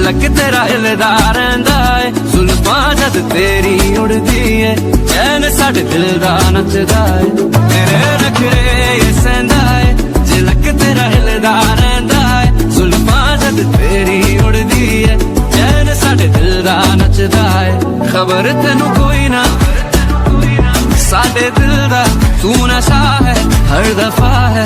झलक तेरा हिलदा रहिंदा ए जुल्फां जद तेरी उड़दी ए चैन साडे दिल दा नचदा ए तेरे नखरे ये सहंदा ए झलक तेरा हिलदा रहिंदा ए जुल्फां जद तेरी उड़दी ए चैन साडे दिल दा नचदा ए खबर तैनू कोई ना साडे दिल दा तू नशा है हर दफा है